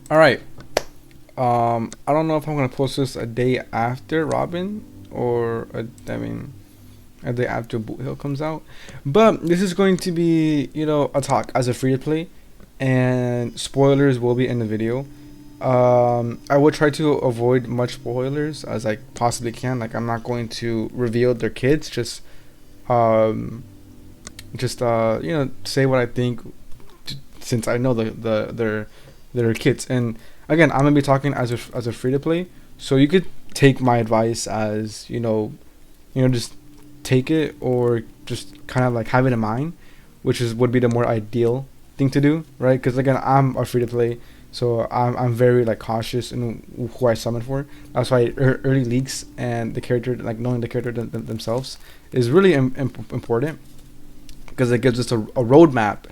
All right. I don't know if I'm gonna post this a day after Robin or a day after Boothill comes out, but this is going to be a talk as a free to play, and spoilers will be in the video. I will try to avoid much spoilers as I possibly can. Like I'm not going to reveal their kids. Um, just say what I think since I know their kids. And again, I'm gonna be talking as a free to play, so you could take my advice as just take it or just kind of like have it in mind, which is would be the more ideal thing to do, right? Because again, I'm a free to play, so I'm very like cautious in who I summon for. That's why early leaks and the character, like knowing the character themselves, is really important because it gives us a roadmap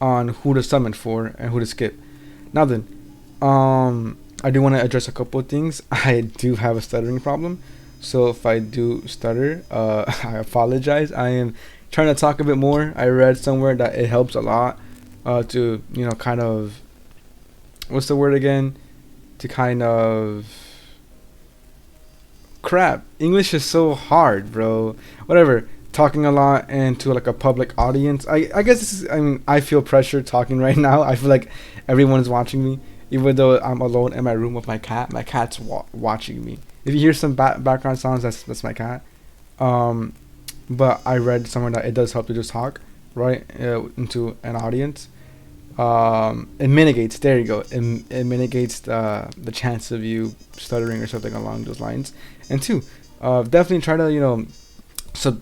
on who to summon for and who to skip. Now then, I do want to address a couple of things. I do have a stuttering problem, so if I do stutter, I apologize. I am trying to talk a bit more. I read somewhere that it helps a lot to kind of, what's the word again? To kind of, crap. English is so hard, bro. Whatever. Talking a lot and to like a public audience. I guess this is, I mean, I feel pressure talking right now. I feel like everyone is watching me, even though I'm alone in my room with my cat. My cat's watching me. If you hear some background sounds, that's my cat. Um, but I read somewhere that it does help to just talk right into an audience. It mitigates. There you go. It mitigates the chance of you stuttering or something along those lines. And two, definitely try to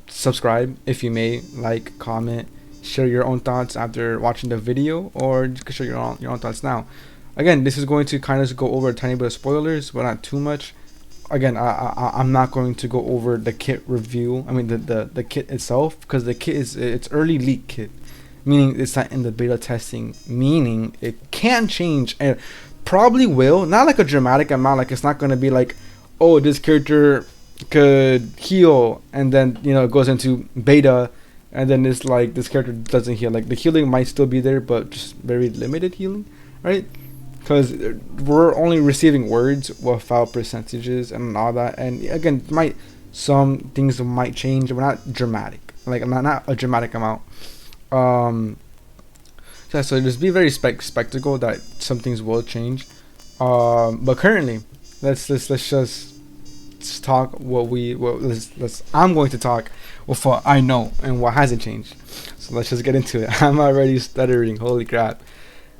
subscribe if you may, like, comment, share your own thoughts after watching the video, or just share your own thoughts now. Again, this is going to kind of go over a tiny bit of spoilers, but not too much. Again, I'm not going to go over the kit review. I mean the kit itself, because the kit it's early leak kit, meaning it's not in the beta testing, meaning it can change and probably will. Not like a dramatic amount. Like it's not going to be like, oh, this character could heal and then it goes into beta and then it's like this character doesn't heal. Like the healing might still be there, but just very limited healing, right? Because we're only receiving words without percentages and all that. And again, might some things might change, but not dramatic. Like not a dramatic amount. Um, yeah, so just be very spectacle that some things will change. But currently, let's just talk let's I'm going to talk with what I know and what hasn't changed. So let's just get into it. I'm already stuttering. Holy crap.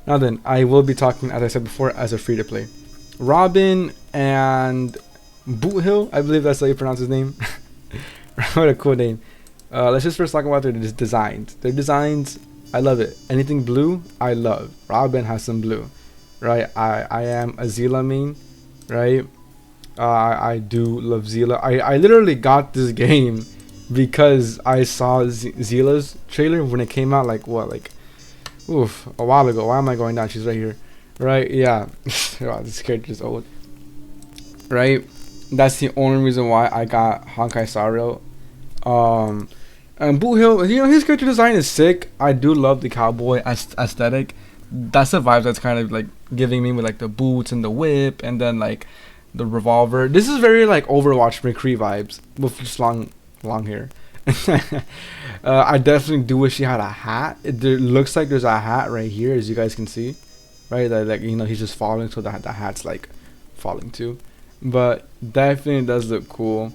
Now then, I will be talking, as I said before, as a free to play. Robin and Boothill, I believe that's how you pronounce his name. What a cool name. Let's just first talk about their designs. Their designs, I love it. Anything blue, I love. Robin has some blue, right? I am a Zila main, right? I do love Zila. I literally got this game because I saw Zila's trailer when it came out, like a while ago. Why am I going down? She's right here, right? Yeah. Wow, this character is old, right? That's the only reason why I got Honkai Saro. And Boothill, his character design is sick. I do love the cowboy aesthetic. That's the vibe that's kind of like giving me with like the boots and the whip and then like the revolver. This is very like Overwatch McCree vibes with just long hair. I definitely do wish he had a hat. There looks like there's a hat right here, as you guys can see, right? That like he's just falling, so that the hat's like falling too. But definitely does look cool.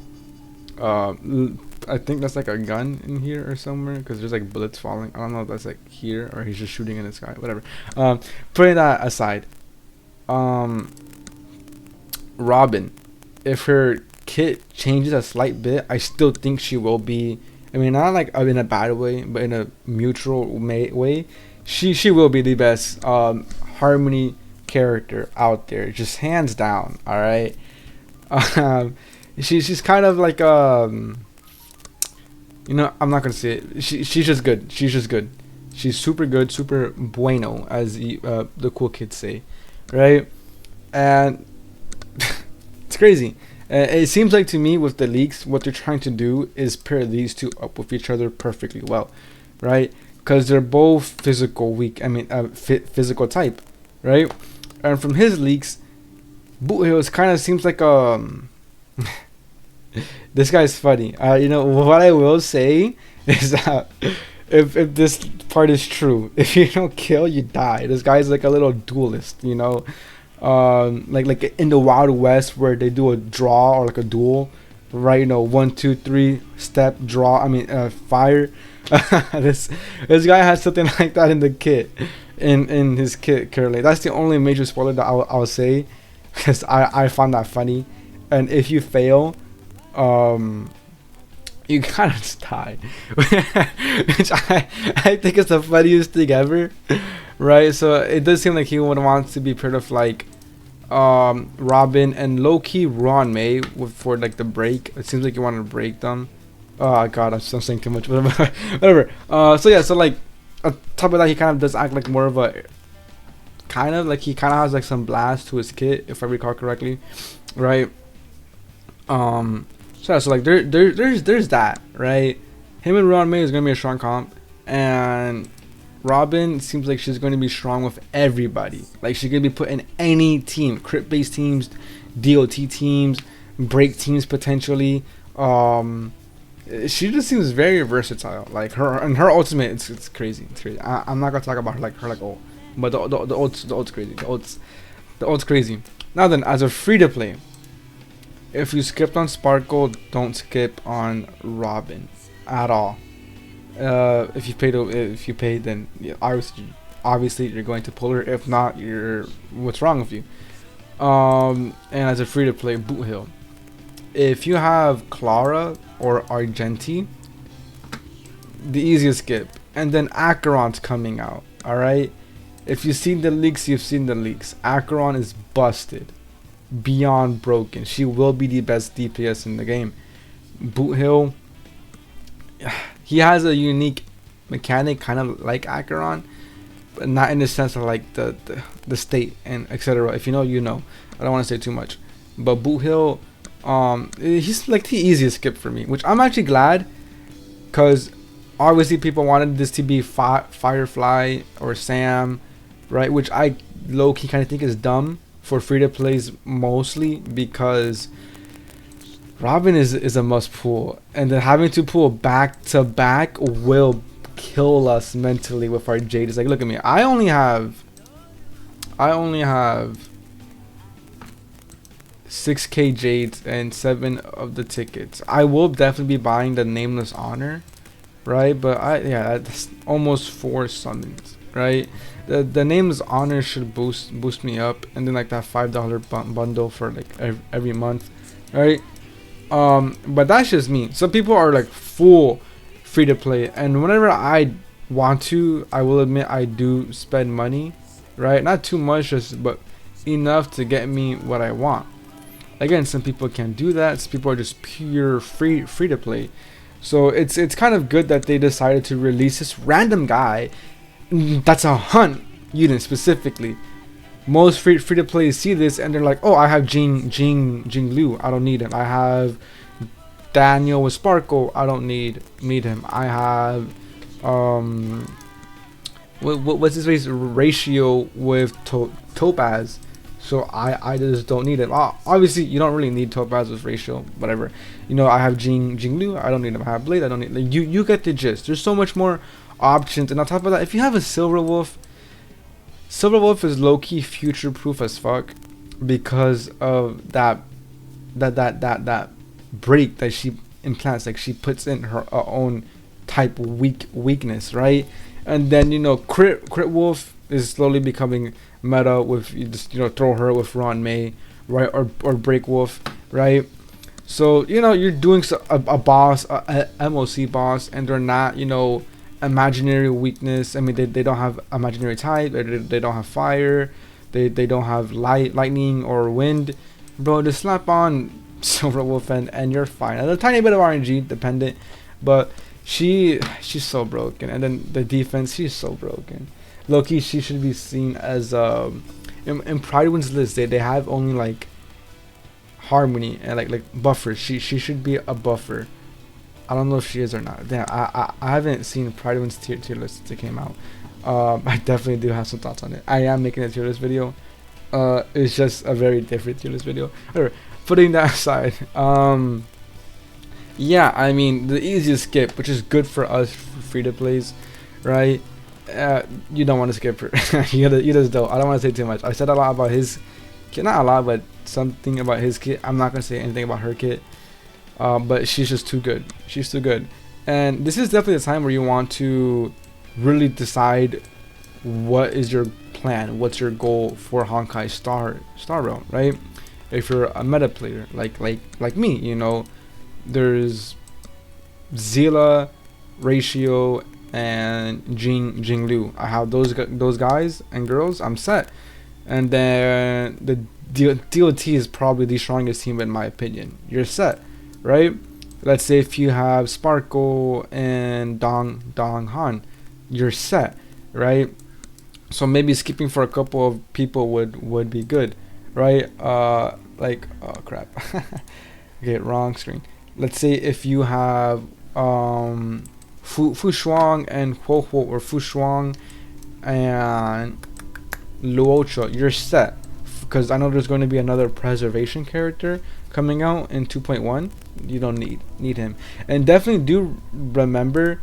I think that's like a gun in here or somewhere because there's like bullets falling. I don't know if that's like here or he's just shooting in the sky. Whatever. Putting that aside, Robin, if her kit changes a slight bit, I still think she will be. I mean, not like in a bad way, but in a mutual way. She will be the best harmony character out there, just hands down. All right. Um, she's kind of like I'm not gonna say it. She's just good. She's just good. She's super good, super bueno, as the cool kids say, right? And it's crazy. It seems like to me with the leaks, what they're trying to do is pair these two up with each other perfectly well, right? Because they're both physical weak. I mean, physical type, right? And from his leaks, Boothill kind of seems like this guy's funny. You know what I will say is that if this part is true, if you don't kill, you die. This guy's like a little duelist, you know, like in the Wild West where they do a draw or like a duel, right? You know, 1, 2, 3 step draw. I mean, fire. this guy has something like that in the kit, in his kit currently. That's the only major spoiler that I'll say, because I found that funny. And if you fail, you kind of just die, which I think is the funniest thing ever, right? So it does seem like he would want to be part of like Robin and low-key Ron May for like the break. It seems like you want to break them. Oh god, I'm saying too much. Whatever. So yeah, so like on top of that, he kind of does act like more of a kind of like he kind of has like some blast to his kit, if I recall correctly, right? So yeah, so like there's that, right? Him and Ron May is gonna be a strong comp, and Robin seems like she's going to be strong with everybody. Like she could be put in any team, crit based teams, DOT teams, break teams potentially. She just seems very versatile. Like her ultimate, it's crazy. It's crazy. I'm not gonna talk about her like ult, but the ult's crazy. The ult's crazy. Now then, as a free to play, if you skipped on Sparkle, don't skip on Robin at all. If you pay, then yeah, obviously you're going to pull her. If not, what's wrong with you? And as a free to play, Boothill. If you have Clara or Argenti, the easiest skip. And then Acheron's coming out. Alright? If you've seen the leaks, you've seen the leaks. Acheron is busted. Beyond broken. She will be the best DPS in the game. Boothill, he has a unique mechanic, kind of like Acheron, but not in the sense of like the state and etc. If you know, you know. I don't want to say too much. But Boothill, he's like the easiest skip for me, which I'm actually glad, because obviously people wanted this to be Firefly or Sam, right? Which I low-key kind of think is dumb for free-to-plays, mostly because Robin is a must pull, and then having to pull back to back will kill us mentally with our Jade. It's like, look at me, I only have 6k Jades and 7 of the tickets. I will definitely be buying the Nameless Honor, right? But that's almost 4 summons, right? The Nameless Honor should boost me up, and then like that $5 bundle for like every month, right? But that's just me. Some people are like full free to play, and whenever I want to, I will admit I do spend money, right? Not too much, but enough to get me what I want. Again, some people can't do that. Some people are just pure free to play. So it's kind of good that they decided to release this random guy that's a hunt unit specifically. Most free to play see this and they're like, oh, I have Jing Liu, I don't need him. I have Daniel with Sparkle, I don't need him. I have what's his face, Ratio with Topaz, so I just don't need him. Obviously you don't really need Topaz with Ratio, whatever. You know, I have Jing Liu, I don't need him. I have Blade, I don't need, like, you get the gist. There's so much more options. And on top of that, if you have a Silver Wolf is low-key future-proof as fuck, because of that break that she implants. Like, she puts in her own type weakness, right? And then, you know, crit Wolf is slowly becoming meta with, you just, you know, throw her with Ron May, right? Or break Wolf, right? So, you know, you're doing a boss, a MOC boss, and they're not, you know, imaginary weakness. I mean, they don't have imaginary type, they don't have fire, they don't have lightning or wind. Bro, just slap on Silver Wolf and you're fine. And a tiny bit of RNG dependent, but she's so broken. And then the defense, she's so broken. Loki, she should be seen as in Pridewind's list, they have only like Harmony and like buffers. She should be a buffer. I don't know if she is or not. Damn, I haven't seen Pridewind's tier list since it came out. I definitely do have some thoughts on it. I am making a tier list video, It's just a very different tier list video. Whatever. Putting that aside, yeah, I mean the easiest skip, which is good for us free to plays, right? You don't want to skip her. You just don't. I don't want to say too much. I said a lot about his kit, not a lot, but something about his kit. I'm not gonna say anything about her kit, but she's just too good. She's too good, and this is definitely the time where you want to really decide what is your plan, what's your goal for Honkai Star Realm, right? If you're a meta player like me, you know, there's Zila, Ratio, and Jing Liu. I have those guys and girls. I'm set, and then the DOT is probably the strongest team in my opinion. You're set, right? Let's say if you have Sparkle and Dong Han, you're set, right? So maybe skipping for a couple of people would be good, right? Like, oh crap. Okay, wrong screen. Let's say if you have Fu Shuang and Huo Huo, or Fu Shuang and Luocha, you're set. Because I know there's going to be another preservation character coming out in 2.1. You don't need him. And definitely do remember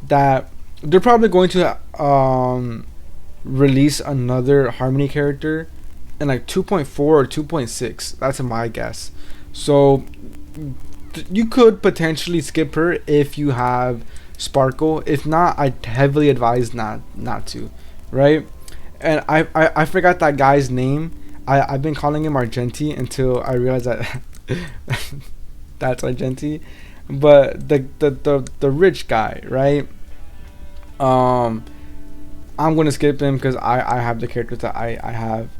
that they're probably going to release another Harmony character in like 2.4 or 2.6. That's my guess. So you could potentially skip her if you have Sparkle. If not, I heavily advise not to, right? And I forgot that guy's name. I've been calling him Argenti until I realized that that's Argenti. But the rich guy, right? I'm gonna skip him because I have the characters that I have.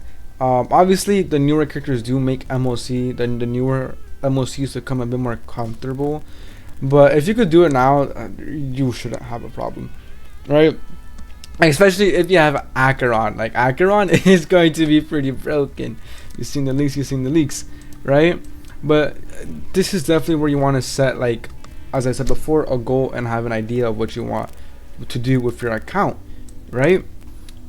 Obviously the newer characters do make MOC, the newer MOCs become a bit more comfortable, but if you could do it now, you shouldn't have a problem, right? Especially if you have Acheron. Like, Acheron is going to be pretty broken. You've seen the leaks, right? But this is definitely where you want to set, like, as I said before, a goal and have an idea of what you want to do with your account, right?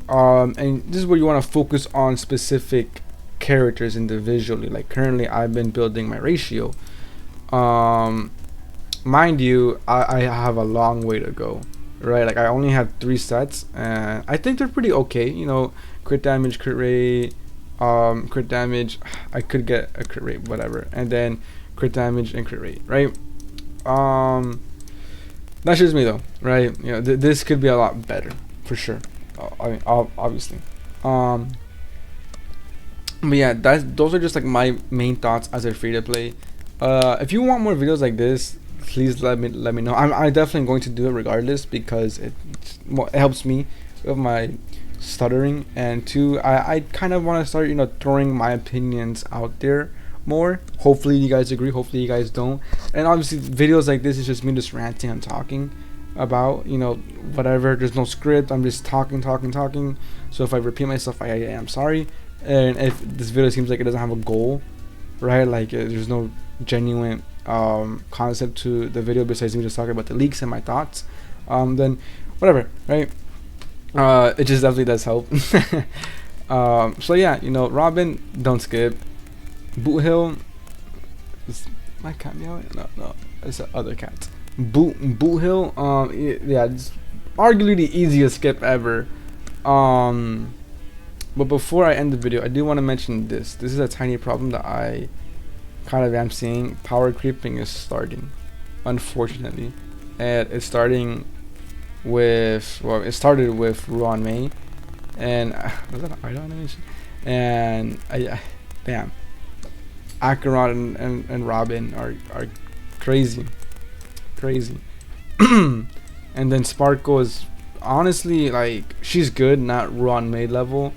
And this is where you want to focus on specific characters individually. Like, currently I've been building my Ratio. Mind you, I have a long way to go, right? Like, I only have 3 sets and I think they're pretty okay, you know. Crit damage, crit rate, crit damage, I could get a crit rate, whatever, and then crit damage and crit rate, right? That's just me though, right? You know, this could be a lot better for sure. I mean, obviously. But yeah, those are just like my main thoughts as a free to play. If you want more videos like this, please let me know. I'm definitely going to do it regardless, because it helps me with my stuttering, and 2, I kind of want to start, you know, throwing my opinions out there more. Hopefully you guys agree, hopefully you guys don't. And obviously videos like this is just me just ranting and talking about, you know, whatever. There's no script, I'm just talking. So if I repeat myself, I am sorry. And if this video seems like it doesn't have a goal, right, like there's no genuine concept to the video besides me just talking about the leaks and my thoughts, then whatever, right? It just definitely does help. So yeah, you know, Robin, don't skip. Boothill, is my cat meowing? No, it's the other cat. Boothill, yeah, it's arguably the easiest skip ever. But before I end the video, I do want to mention this. This is a tiny problem that I kind of am seeing. Power creeping is starting, unfortunately, and it's starting with, well, it started with Ruan Mei, and was that an idle animation? And damn, Acheron and Robin are crazy. And then Sparkle is honestly, like, she's good, not Ruan Mei level,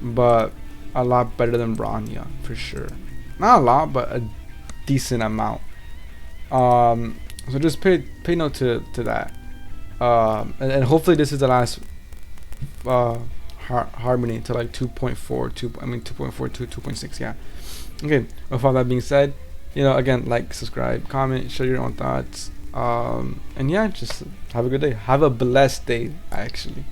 but a lot better than Bronya for sure. Not a lot, but a decent amount. So just pay note to that. And hopefully this is the last harmony to like 2.4, 2.4 to 2.6. Yeah. Okay. With all that being said, you know, again, like, subscribe, comment, share your own thoughts. And yeah, just have a good day. Have a blessed day, actually.